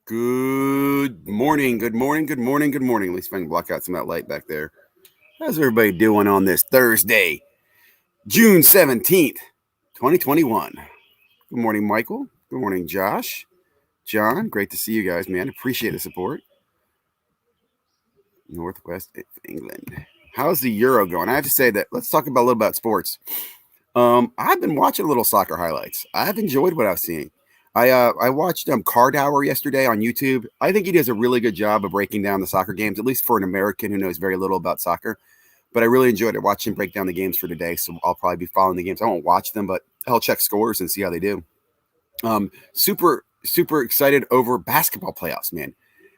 Good morning, good morning, good morning, good morning. At least if I can block out some of that light back there. How's everybody doing on this Thursday, June 17th, 2021? Good morning, Michael. Good morning, Josh. John, great to see you guys, man. Appreciate the support. Northwest England. How's the Euro going? I have to say that let's talk about a little about sports. I've been watching a little soccer highlights. I've enjoyed what I've seen. I watched Card Hour yesterday on YouTube. I think he does a really good job of breaking down the soccer games, at least for an American who knows very little about soccer. But I really enjoyed it watching him break down the games for today. So I'll probably be following the games. I won't watch them, but I'll check scores and see how they do. Super excited over basketball playoffs, man.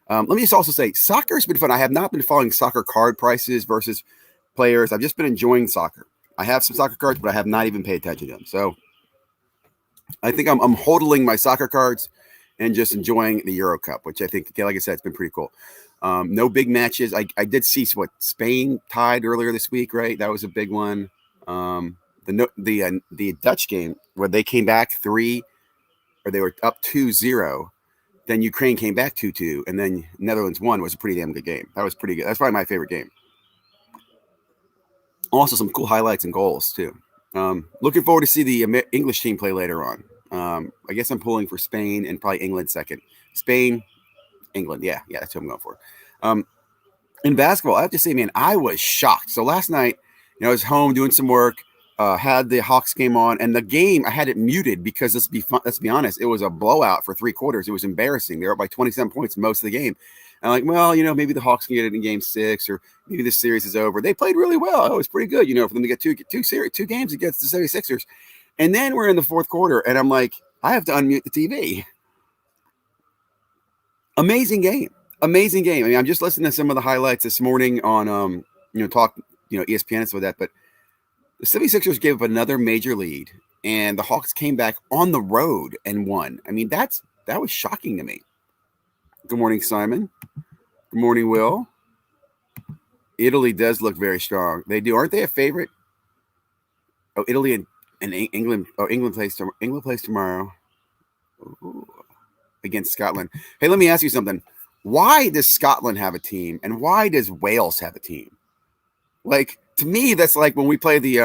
Let me just also say, soccer's been fun. I have not been following soccer card prices versus players. I've just been enjoying soccer. I have some soccer cards, but I have not even paid attention to them. So I think I'm hodling my soccer cards and just enjoying the Euro Cup, which I think, like I said, it's been pretty cool. No big matches. I did see what Spain tied earlier this week, right? That was a big one. The Dutch game where they came back they were up 2-0. Then Ukraine came back 2-2, and then Netherlands won. Was a pretty damn good game. That was pretty good. That's probably my favorite game. Also, some cool highlights and goals too. Looking forward to see the English team play later on. I guess I'm pulling for Spain and probably England second. Spain, England. Yeah, that's what I'm going for. In basketball, I have to say, man, I was shocked. So last night, I was home doing some work, had the Hawks game on, and the game I had it muted because let's be honest, it was a blowout for 3 quarters. It was embarrassing. They were up by 27 points most of the game. And I'm like, well, maybe the Hawks can get it in game 6, or maybe this series is over. They played really well. It was pretty good, for them to get two games against the 76ers. And then we're in the fourth quarter, and I'm like, I have to unmute the TV. Amazing game. I mean, I'm just listening to some of the highlights this morning on, ESPN and stuff like that. But the 76ers gave up another major lead, and the Hawks came back on the road and won. I mean, that was shocking to me. Good morning, Simon. Good morning, Will. Italy does look very strong. They do. Aren't they a favorite? Oh, Italy and England. Oh, England plays tomorrow. Ooh, against Scotland. Hey, let me ask you something. Why does Scotland have a team, and why does Wales have a team? Like, to me, that's like when we play the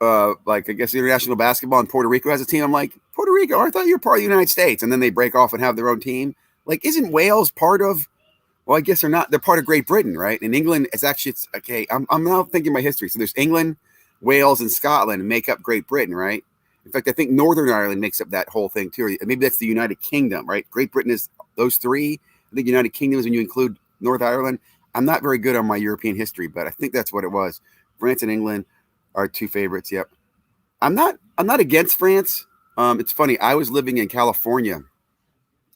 I guess international basketball, and Puerto Rico has a team. I'm like, Puerto Rico, I thought you were part of the United States, and then they break off and have their own team. Like, isn't Wales part of? Well, I guess they're not. They're part of Great Britain, right? And England is actually okay. I'm now thinking my history. So there's England, Wales, and Scotland make up Great Britain, right? In fact, I think Northern Ireland makes up that whole thing too. Maybe that's the United Kingdom, right? Great Britain is those three. I think United Kingdom is when you include Northern Ireland. I'm not very good on my European history, but I think that's what it was. France and England are 2 favorites. Yep. I'm not against France. It's funny. I was living in California,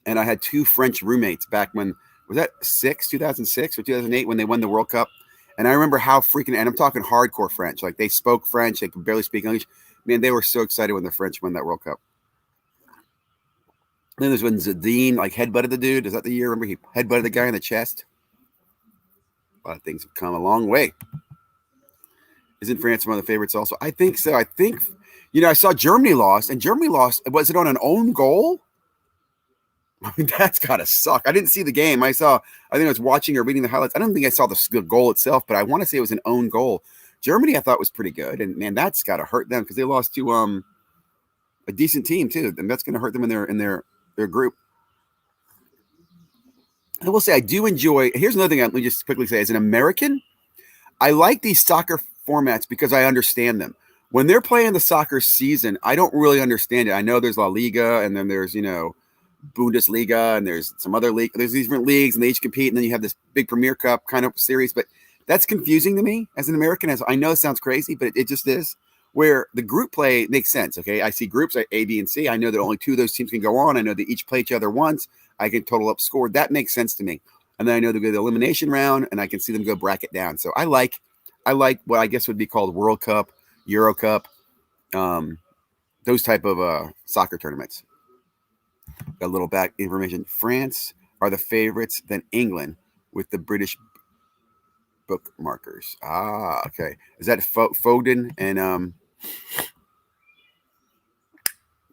and I had 2 French roommates back when was that 2006 or 2008 when they won the World Cup. And I remember how and I'm talking hardcore French. Like, they spoke French. They could barely speak English. Man, they were so excited when the French won that World Cup. Then there's when Zidane headbutted the dude. Is that the year? Remember, he headbutted the guy in the chest? A lot of things have come a long way. Isn't France one of the favorites also? I think so. I think, I saw Germany lost, and Germany lost. Was it on an own goal? I mean, that's got to suck. I didn't see the game. I think I was watching or reading the highlights. I don't think I saw the goal itself, but I want to say it was an own goal. Germany, I thought, was pretty good. And, man, that's got to hurt them because they lost to a decent team, too. And that's going to hurt them in their group. I will say I do enjoy. Here's another thing let me just quickly say. As an American, I like these soccer formats because I understand them. When they're playing the soccer season, I don't really understand it. I know there's La Liga, and then there's, Bundesliga, and there's some other league. There's these different leagues, and they each compete, and then you have this big Premier Cup kind of series. But that's confusing to me as an American. As I know it sounds crazy, but it just is. Where the group play makes sense. Okay, I see groups like A, B, and C. I know that only 2 of those teams can go on. I know they each play each other once. I can total up score. That makes sense to me. And then I know they go to the elimination round, and I can see them go bracket down. So I like what I guess would be called World Cup, Euro Cup, those type of soccer tournaments. Got a little back information. France are the favorites, then England with the British bookmarkers. Ah, okay. Is that Foden and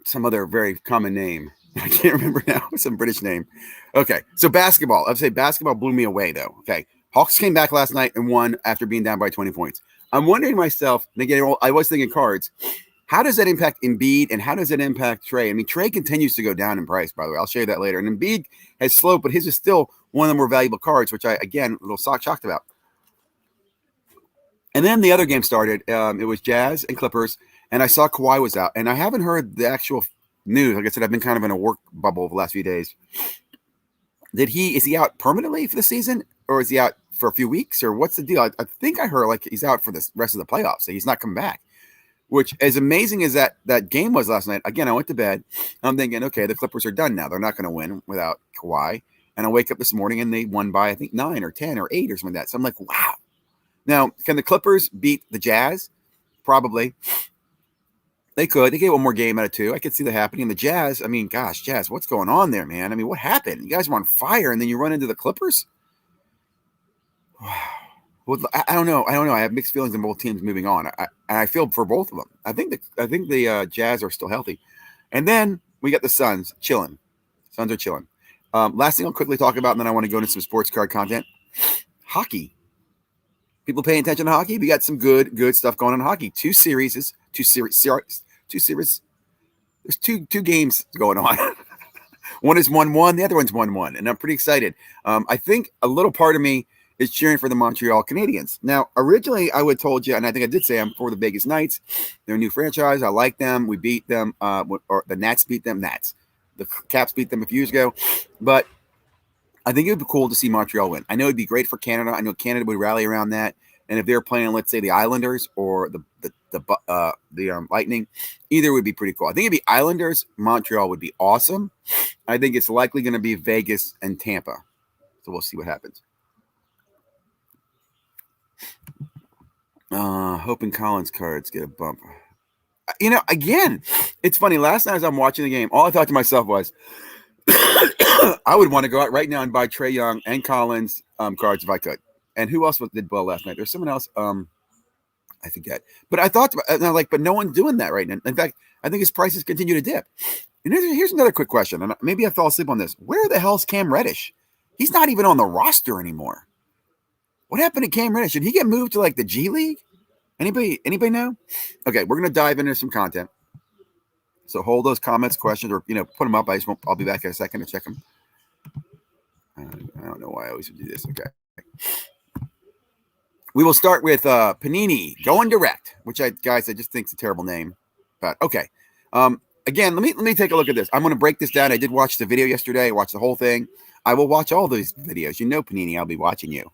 some other very common name? I can't remember now. Some British name. Okay, so basketball. I'd say basketball blew me away, though. Okay, Hawks came back last night and won after being down by 20 points. I'm wondering to myself, and again, I was thinking cards. How does that impact Embiid and how does it impact Trey? I mean, Trey continues to go down in price, by the way. I'll show you that later. And Embiid has slowed, but his is still one of the more valuable cards, which I, again, a little shocked about. And then the other game started. It was Jazz and Clippers, and I saw Kawhi was out. And I haven't heard the actual news. Like I said, I've been kind of in a work bubble the last few days. Is he out permanently for the season, or is he out for a few weeks, or what's the deal? I think I heard like he's out for the rest of the playoffs, so he's not coming back. Which, as amazing as that game was last night, again, I went to bed. I'm thinking, okay, the Clippers are done now. They're not going to win without Kawhi. And I wake up this morning and they won by, I think, 9 or 10 or 8 or something like that. So I'm like, wow. Now, can the Clippers beat the Jazz? Probably. They could. They gave one more game out of 2. I could see that happening. The Jazz, I mean, gosh, Jazz, what's going on there, man? I mean, what happened? You guys were on fire and then you run into the Clippers? Wow. Well, I don't know. I have mixed feelings on both teams moving on. I feel for both of them. I think the Jazz are still healthy. And then we got the Suns chilling. Suns are chilling. Last thing I'll quickly talk about, and then I want to go into some sports card content. Hockey. People paying attention to hockey? We got some good stuff going on in hockey. Two series. There's two games going on. One is 1-1. The other one's 1-1. And I'm pretty excited. I think a little part of me is cheering for the Montreal Canadiens. Now, originally, I would have told you, and I think I did say I'm for the Vegas Knights. They're a new franchise. I like them. We beat them, or the Nats beat them. The Caps beat them a few years ago. But I think it would be cool to see Montreal win. I know it'd be great for Canada. I know Canada would rally around that. And if they're playing, let's say, the Islanders or the Lightning, either would be pretty cool. I think it'd be Islanders. Montreal would be awesome. I think it's likely going to be Vegas and Tampa. So we'll see what happens. Hoping Collins cards get a bump. Again, it's funny. Last night as I'm watching the game, all I thought to myself was, I would want to go out right now and buy Trae Young and Collins cards if I could. And who else did well last night? There's someone else. I forget. But I thought, but no one's doing that right now. In fact, I think his prices continue to dip. And here's another quick question, and maybe I fell asleep on this. Where the hell's Cam Reddish? He's not even on the roster anymore. What happened to Cam Reddish? Did he get moved to like the G League? Anybody know? Okay, we're gonna dive into some content. So hold those comments, questions, or put them up. I'll be back in a second to check them. I don't know why I always do this. Okay. We will start with Panini Going Direct, which I just think is a terrible name. But okay. Again, let me take a look at this. I'm going to break this down. I did watch the video yesterday. I watched the whole thing. I will watch all these videos. Panini, I'll be watching you.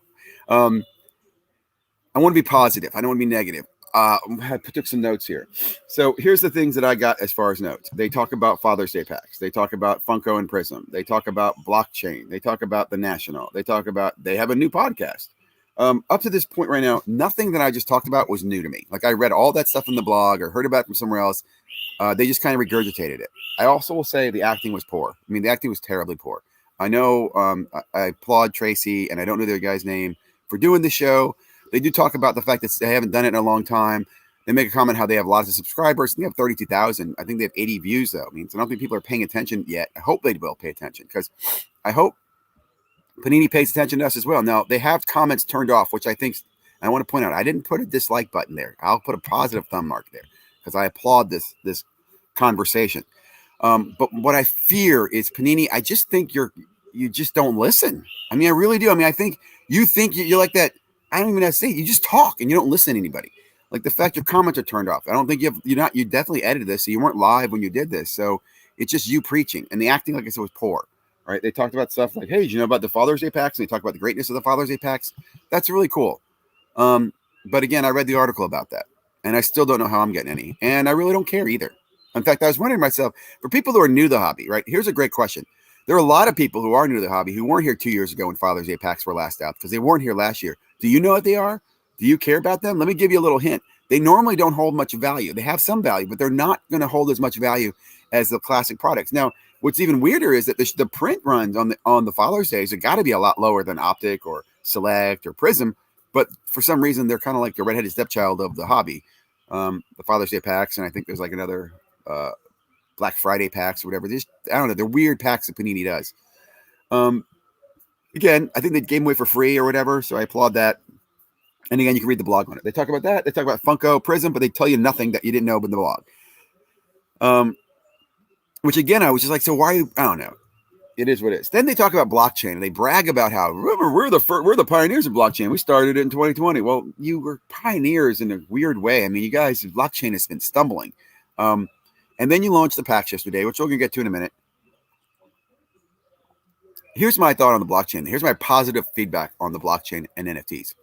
I want to be positive. I don't want to be negative. I took some notes here. So here's the things that I got as far as notes. They talk about Father's Day packs. They talk about Funko and Prism. They talk about blockchain. They talk about the National. They have a new podcast. Up to this point right now, nothing that I just talked about was new to me. Like I read all that stuff in the blog or heard about it from somewhere else. They just kind of regurgitated it. I also will say the acting was poor. I mean, the acting was terribly poor. I know I applaud Tracy, and I don't know the guy's name, for doing the show. They do talk about the fact that they haven't done it in a long time. They make a comment how they have lots of subscribers. They have 32,000. I think they have 80 views, though. I mean, so I don't think people are paying attention yet. I hope they will pay attention because I hope Panini pays attention to us as well. Now, they have comments turned off, which I think, and I want to point out, I didn't put a dislike button there. I'll put a positive thumb mark there because I applaud this conversation. But what I fear is Panini, I just think you just don't listen. I mean, I really do. I mean, I think you're like that. I don't even have to say it. You just talk and you don't listen to anybody. Like the fact your comments are turned off. I don't think you definitely edited this. So you weren't live when you did this. So it's just you preaching, and the acting, like I said, was poor. Right? They talked about stuff like, hey, did you know about the Father's Day packs? And they talked about the greatness of the Father's Day packs. That's really cool. But again, I read the article about that, and I still don't know how I'm getting any. And I really don't care either. In fact, I was wondering myself, for people who are new to the hobby, right? Here's a great question. There are a lot of people who are new to the hobby who weren't here 2 years ago when Father's Day packs were last out because they weren't here last year. Do you know what they are? Do you care about them? Let me give you a little hint. They normally don't hold much value. They have some value, but they're not going to hold as much value as the classic products. Now, what's even weirder is that the print runs on the Father's Days have got to be a lot lower than Optic or Select or Prism, but for some reason they're kind of like the redheaded stepchild of the hobby. The Father's Day packs, and I think there's like another Black Friday packs or whatever. I don't know. They're weird packs that Panini does. Again, I think they gave them away for free or whatever, so I applaud that. And again, you can read the blog on it. They talk about that. They talk about Funko Prism, but they tell you nothing that you didn't know in the blog. Which again, I was just like, so why? I don't know. It is what it is. Then they talk about blockchain and they brag about how, remember, we're the pioneers of blockchain. We started it in 2020. Well, you were pioneers in a weird way. I mean, you guys, blockchain has been stumbling. And then you launched the packs yesterday, which we're going to get to in a minute. Here's my thought on the blockchain. Here's my positive feedback on the blockchain and NFTs.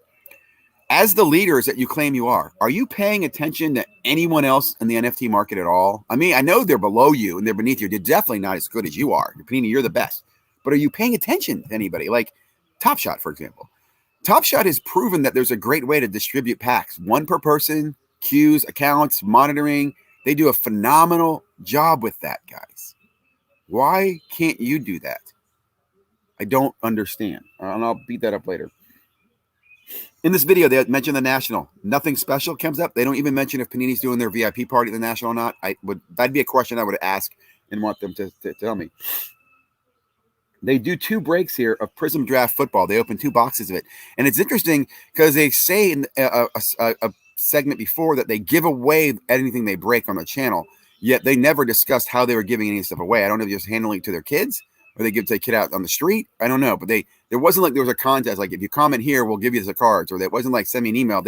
As the leaders that you claim you are you paying attention to anyone else in the NFT market at all? I mean, I know they're below you and they're beneath you. They're definitely not as good as you are. Panini, you're the best. But are you paying attention to anybody? Like Top Shot, for example. Top Shot has proven that there's a great way to distribute packs. One per person, queues, accounts, monitoring. They do a phenomenal job with that, guys. Why can't you do that? I don't understand. And I'll beat that up later. In this video, they mention the National. Nothing special comes up. They don't even mention if Panini's doing their VIP party at the National or not. That'd be a question I would ask and want them to tell me. They do 2 breaks here of Prism Draft Football. They open 2 boxes of it. And it's interesting because they say in a segment before that they give away anything they break on the channel, yet they never discussed how they were giving any stuff away. I don't know if they're just handling it to their kids or they give it to a kid out on the street. I don't know. But there wasn't like there was a contest, like if you comment here, we'll give you the cards. Or it wasn't like send me an email.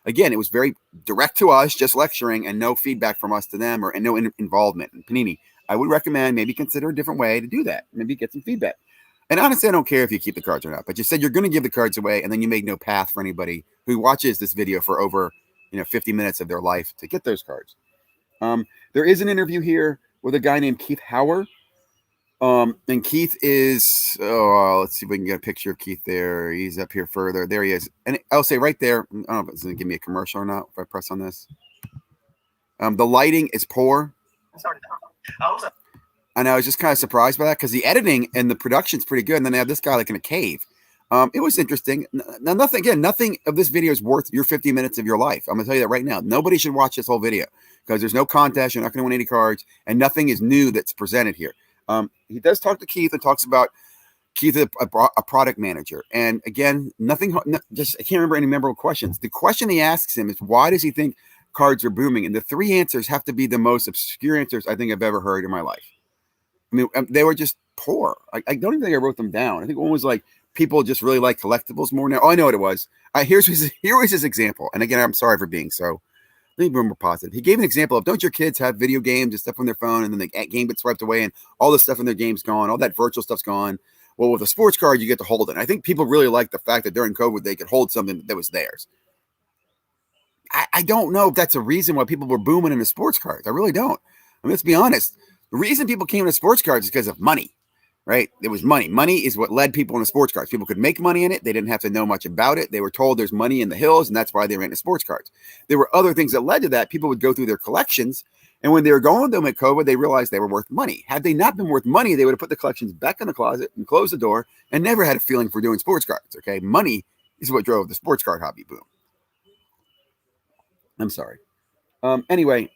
Again, it was very direct to us, just lecturing and no feedback from us to them and no involvement. And Panini, I would recommend maybe consider a different way to do that. Maybe get some feedback. And honestly, I don't care if you keep the cards or not, but you said you're going to give the cards away and then you make no path for anybody who watches this video for over 50 minutes of their life to get those cards. There is an interview here with a guy named Keith Hauer. And Keith is, let's see if we can get a picture of Keith there. He's up here further. There he is. And I'll say right there, I don't know if it's going to give me a commercial or not if I press on this. The lighting is poor. And I was just kind of surprised by that because the editing and the production's pretty good. And then they have this guy like in a cave. It was interesting. Now, nothing of this video is worth your 50 minutes of your life. I'm going to tell you that right now. Nobody should watch this whole video because there's no contest. You're not going to win any cards. And nothing is new that's presented here. He does talk to Keith and talks about Keith, a product manager. And again, I can't remember any memorable questions. The question he asks him is, why does he think cards are booming? And the 3 answers have to be the most obscure answers I think I've ever heard in my life. I mean, they were just poor. I don't even think I wrote them down. I think one was like, people just really like collectibles more now. Oh, I know what it was. Here was his example. And again, I'm sorry for being so. Let me be more positive. He gave an example of, don't your kids have video games and stuff on their phone and then the game gets swiped away and all the stuff in their game's gone. All that virtual stuff's gone. Well, with a sports card, you get to hold it. And I think people really like the fact that during COVID, they could hold something that was theirs. I don't know if that's a reason why people were booming into sports cards. I really don't. I mean, let's be honest. The reason people came into sports cards is because of money, right? It was money. Money is what led people into sports cards. People could make money in it. They didn't have to know much about it. They were told there's money in the hills, and that's why they ran into sports cards. There were other things that led to that. People would go through their collections, and when they were going to them at COVID, they realized they were worth money. Had they not been worth money, they would have put the collections back in the closet and closed the door and never had a feeling for doing sports cards, okay? Money is what drove the sports card hobby boom. I'm sorry. Anyway,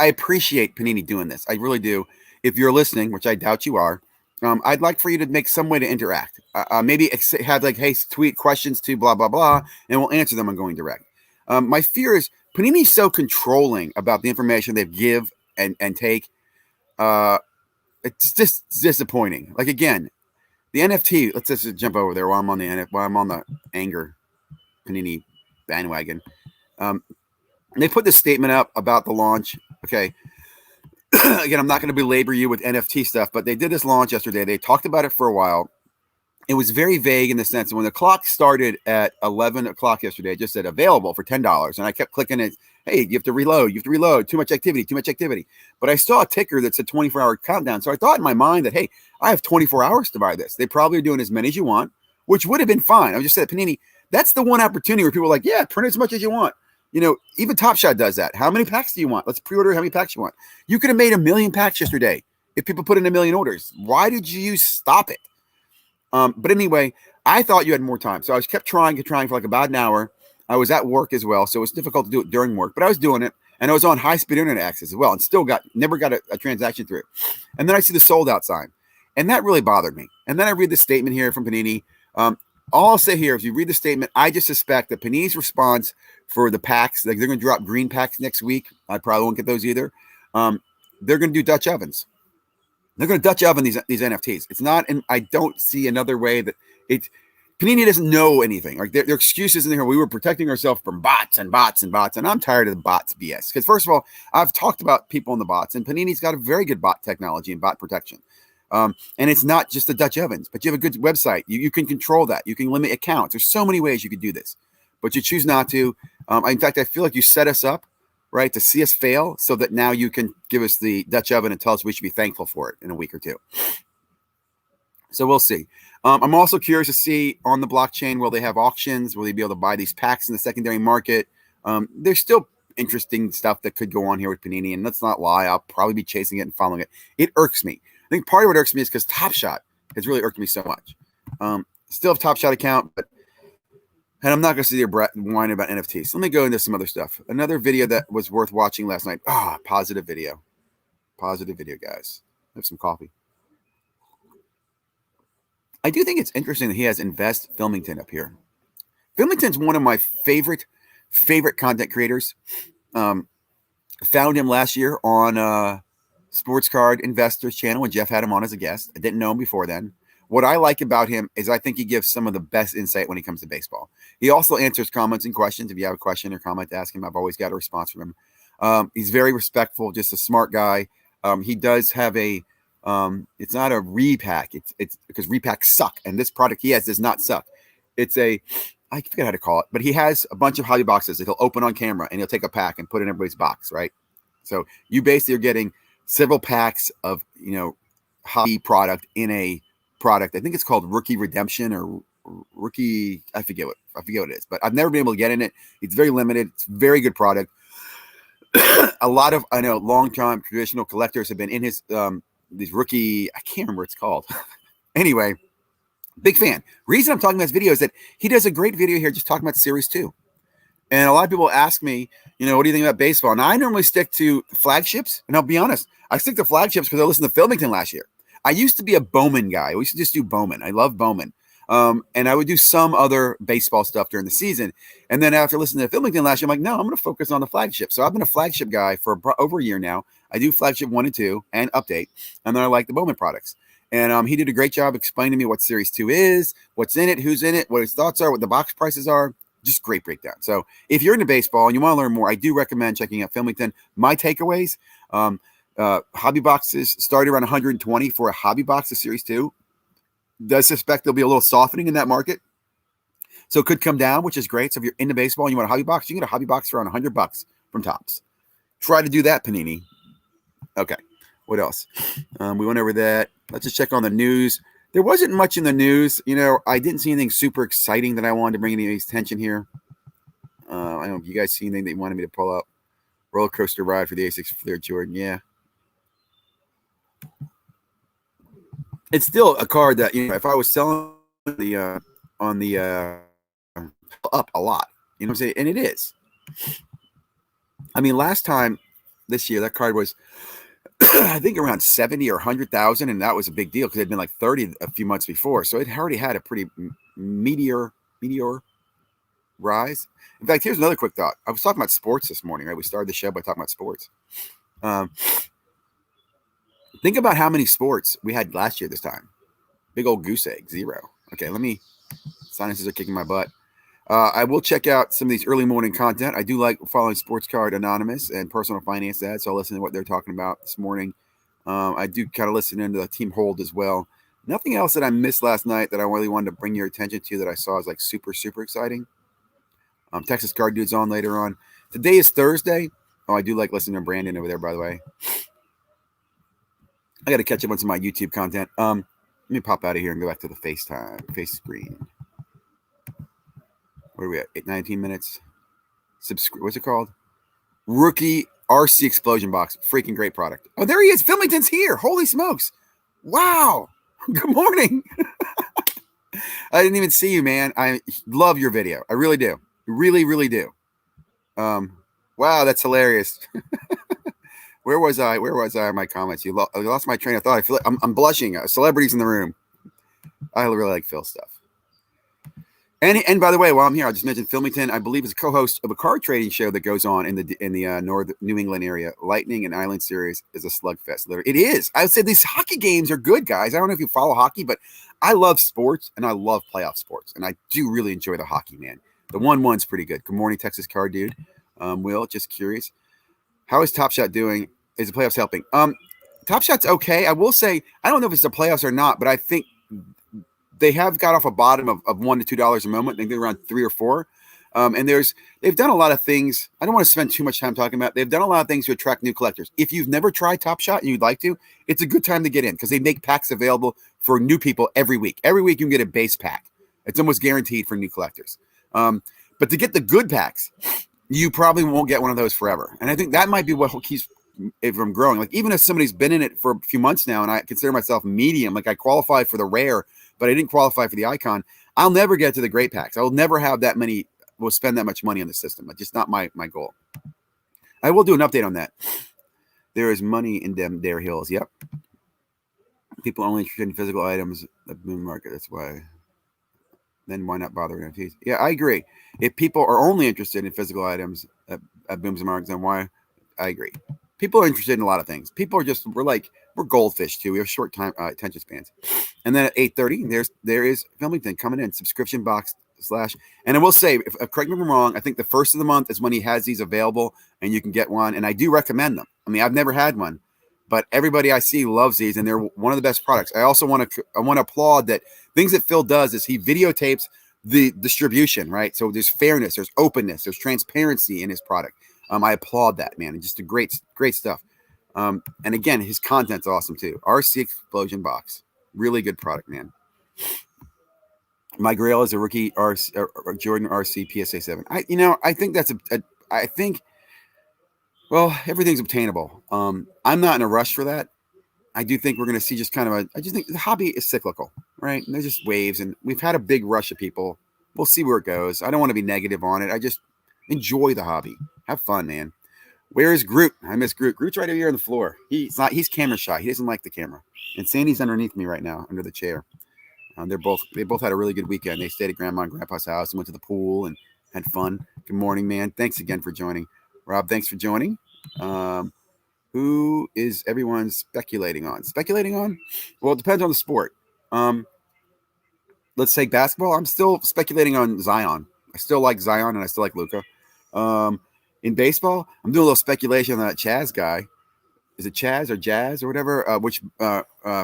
I appreciate Panini doing this. I really do. If you're listening, which I doubt you are, I'd like for you to make some way to interact. Maybe have like, hey, tweet questions to blah, blah, blah, and we'll answer them on Going Direct. My fear is Panini's so controlling about the information they give and take. It's just disappointing. Like, again, the NFT, let's just jump over there while I'm on the anger Panini bandwagon. They put this statement up about the launch. Okay. Again, I'm not going to belabor you with NFT stuff, but they did this launch yesterday. They talked about it for a while. It was very vague in the sense that when the clock started at 11 o'clock yesterday, it just said available for $10. And I kept clicking it. Hey, you have to reload. Too much activity. But I saw a ticker that said 24-hour countdown. So I thought in my mind that, hey, I have 24 hours to buy this. They probably are doing as many as you want, which would have been fine. I just said, Panini, that's the one opportunity where people are like, yeah, print as much as you want. Even Top Shot does that. How many packs do you want? Let's pre-order how many packs you want. You could have made 1 million packs yesterday if people put in 1 million orders. Why did you stop it? But anyway, I thought you had more time. So I kept trying for like about an hour. I was at work as well, so it was difficult to do it during work, but I was doing it. And I was on high-speed internet access as well, and still never got a transaction through. And then I see the sold out sign, and that really bothered me. And then I read the statement here from Panini. All I'll say here, if you read the statement, I just suspect that Panini's response for the packs, like they're going to drop green packs next week. I probably won't get those either. They're going to do Dutch ovens. They're going to Dutch oven these NFTs. It's not, and I don't see another way that it. Panini doesn't know anything. Like their excuses in there. We were protecting ourselves from bots, and I'm tired of the bots BS. Because first of all, I've talked about people in the bots, and Panini's got a very good bot technology and bot protection. And it's not just the Dutch ovens, but you have a good website. You can control that. You can limit accounts. There's so many ways you could do this, but you choose not to. In fact, I feel like you set us up, right, to see us fail so that now you can give us the Dutch oven and tell us we should be thankful for it in a week or two. So we'll see. I'm also curious to see on the blockchain, will they have auctions? Will they be able to buy these packs in the secondary market? There's still interesting stuff that could go on here with Panini, and let's not lie, I'll probably be chasing it and following it. It irks me. I think part of what irks me is because Top Shot has really irked me so much. Still have Top Shot account, and I'm not going to sit here whining about NFTs. Let me go into some other stuff. Another video that was worth watching last night. Positive video. Positive video, guys. Have some coffee. I do think it's interesting that he has Invest Filmington up here. Filmington's one of my favorite content creators. Found him last year on Sports Card Investors channel when Jeff had him on as a guest. I didn't know him before then. What I like about him is I think he gives some of the best insight when it comes to baseball. He also answers comments and questions. If you have a question or comment to ask him, I've always got a response from him. He's very respectful, just a smart guy. He does have it's not a repack. It's because repacks suck. And this product he has does not suck. It's I forget how to call it, but he has a bunch of hobby boxes that he'll open on camera and he'll take a pack and put it in everybody's box, right? So you basically are getting several packs of, hobby product in a product. I think it's called Rookie Redemption or Rookie. I forget what it is, but I've never been able to get in it. It's very limited. It's a very good product. A lot of, I know, long-time traditional collectors have been in his, these rookie, I can't remember what it's called. Anyway, big fan. Reason I'm talking about this video is that he does a great video here just talking about Series 2. And a lot of people ask me, what do you think about baseball? And I normally stick to flagships. And I'll be honest, I stick to flagships because I listened to Filmington last year. I used to be a Bowman guy. We used to just do Bowman. I love Bowman. And I would do some other baseball stuff during the season. And then after listening to Filmington last year, I'm like, no, I'm going to focus on the flagship. So I've been a flagship guy for over a year now. I do flagship 1 and 2 and update. And then I like the Bowman products. And he did a great job explaining to me what Series 2 is, what's in it, who's in it, what his thoughts are, what the box prices are. Just great breakdown. So if you're into baseball and you want to learn more, I do recommend checking out Filmington. My takeaways, hobby boxes started around 120 for a hobby box of Series 2. Does suspect there'll be a little softening in that market. So it could come down, which is great. So if you're into baseball and you want a hobby box, you can get a hobby box for around $100 from Topps. Try to do that, Panini. Okay. What else? We went over that. Let's just check on the news. There wasn't much in the news. I didn't see anything super exciting that I wanted to bring anybody's attention here. I don't know if you guys see anything that you wanted me to pull up. Roller coaster ride for the A6 Fleer Jordan. Yeah. It's still a card that, if I was selling on the up a lot, what I'm saying? And it is. I mean, last time this year, that card was, I think, around 70 or 100,000, and that was a big deal because it had been like 30 a few months before. So it already had a pretty meteor rise. In fact, here's another quick thought. I was talking about sports this morning, right? We started the show by talking about sports. Think about how many sports we had last year this time. Big old goose egg, 0. Okay, sinuses are kicking my butt. I will check out some of these early morning content. I do like following Sports Card Anonymous and Personal Finance ads, so I'll listen to what they're talking about this morning. I do kind of listen into the Team Hold as well. Nothing else that I missed last night that I really wanted to bring your attention to that I saw is like super, super exciting. Texas Card Dude's on later on. Today is Thursday. Oh, I do like listening to Brandon over there, by the way. I got to catch up on some of my YouTube content. Let me pop out of here and go back to the face screen. Where are we at? 19 minutes. What's it called? Rookie RC Explosion Box. Freaking great product. Oh, there he is. Filmington's here. Holy smokes. Wow. Good morning. I didn't even see you, man. I love your video. I really do. Really, really do. Wow, that's hilarious. Where was I? Where was I in my comments? You lost my train of thought. I feel like I'm blushing. Celebrities in the room. I really like Phil stuff. And by the way, while I'm here, I just mentioned Filmington. I believe is a co-host of a card trading show that goes on in the North New England area. Lightning and Island Series is a slugfest. Literally, it is. I would say these hockey games are good, guys. I don't know if you follow hockey, but I love sports and I love playoff sports, and I do really enjoy the hockey, man. The 1-1's pretty good. Good morning, Texas Card Dude. Will, just curious, how is Top Shot doing? Is the playoffs helping? Top Shot's okay. I will say I don't know if it's the playoffs or not, but I think they have got off a bottom of $1 to $2 a moment. I think they're around 3 or 4. And they've done a lot of things. I don't want to spend too much time talking about. They've done a lot of things to attract new collectors. If you've never tried Top Shot and you'd like to, it's a good time to get in because they make packs available for new people every week. Every week you can get a base pack. It's almost guaranteed for new collectors. But to get the good packs, you probably won't get one of those forever. And I think that might be what keeps it from growing. Like even if somebody's been in it for a few months now, and I consider myself medium, like I qualified for the rare, but I didn't qualify for the icon. I'll never get to the great packs. I will never have that many. Will spend that much money on the system. It's just not my goal. I will do an update on that. There is money in them Dare Hills. Yep. People are only interested in physical items at Boom Market. That's why. Then why not bother NFTs? Yeah, I agree. If people are only interested in physical items at Booms and Marks, then why? I agree. People are interested in a lot of things. People are just we're goldfish too. We have short time attention spans. And then at 8:30, there is Filmington coming in subscription box / and I will say, correct me if I'm wrong, I think the first of the month is when he has these available and you can get one. And I do recommend them. I mean, I've never had one, but everybody I see loves these and they're one of the best products. I also want to applaud that things that Phil does is he videotapes the distribution, right? So there's fairness, there's openness, there's transparency in his product. I applaud that, man. And just a great stuff. And again, his content's awesome too. RC Explosion Box. Really good product, man. My Grail is a rookie Jordan RC PSA 7. I think that's I think, well, everything's obtainable. I'm not in a rush for that. I do think we're going to see just kind of I just think the hobby is cyclical, right? And there's just waves, and we've had a big rush of people. We'll see where it goes. I don't want to be negative on it. I just enjoy the hobby. Have fun, man. Where is Groot? I miss Groot. Groot's right over here on the floor. He's camera shy. He doesn't like the camera. And Sandy's underneath me right now, under the chair. They both had a really good weekend. They stayed at Grandma and Grandpa's house and went to the pool and had fun. Good morning, man. Thanks again for joining. Rob, thanks for joining. Who is everyone speculating on? Speculating on? Well, it depends on the sport. Let's take basketball. I'm still speculating on Zion. I still like Zion and I still like Luka. In baseball, I'm doing a little speculation on that Chaz guy. Is it Chaz or Jazz or whatever? Which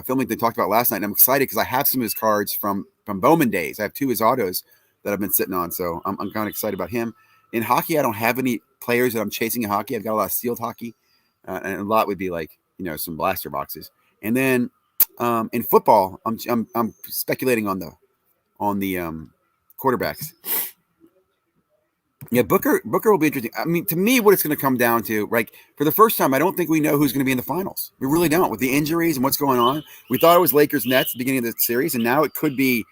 filming they talked about last night. And I'm excited because I have some of his cards from Bowman days. I have 2 of his autos that I've been sitting on, so I'm kind of excited about him. In hockey, I don't have any players that I'm chasing in hockey. I've got a lot of sealed hockey, and a lot would be like some blaster boxes. And then in football, I'm speculating on the quarterbacks. Yeah, Booker will be interesting. I mean, to me, what it's going to come down to, right? For the first time, I don't think we know who's going to be in the finals. We really don't. With the injuries and what's going on, we thought it was Lakers Nets at the beginning of the series, and now it could be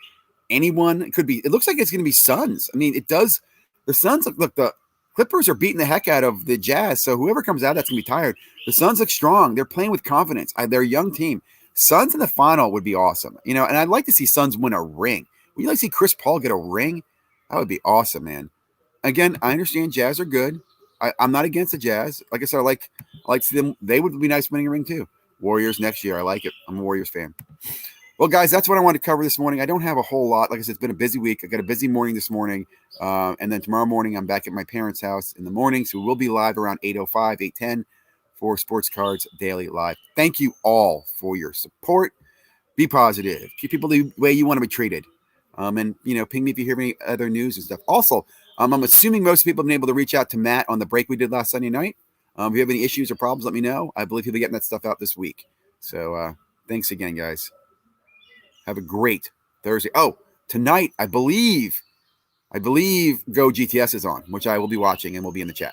anyone. It looks like it's going to be Suns. I mean, it does. The Suns look. The Clippers are beating the heck out of the Jazz, so whoever comes out, that's going to be tired. The Suns look strong. They're playing with confidence. They're a young team. Suns in the final would be awesome. And I'd like to see Suns win a ring. Would you like to see Chris Paul get a ring? That would be awesome, man. Again, I understand Jazz are good. I'm not against the Jazz. Like I said, I like to see them. They would be nice winning a ring too. Warriors next year. I like it. I'm a Warriors fan. Well, guys, that's what I wanted to cover this morning. I don't have a whole lot. Like I said, it's been a busy week. I got a busy morning this morning. And then tomorrow morning, I'm back at my parents' house in the morning. So we'll be live around 8:05, 8:10 for Sports Cards Daily Live. Thank you all for your support. Be positive. Keep people the way you want to be treated. And ping me if you hear any other news and stuff. Also, I'm assuming most people have been able to reach out to Matt on the break we did last Sunday night. If you have any issues or problems, let me know. I believe he'll be getting that stuff out this week. So thanks again, guys. Have a great Thursday. Oh, tonight, I believe Go GTS is on, which I will be watching and will be in the chat.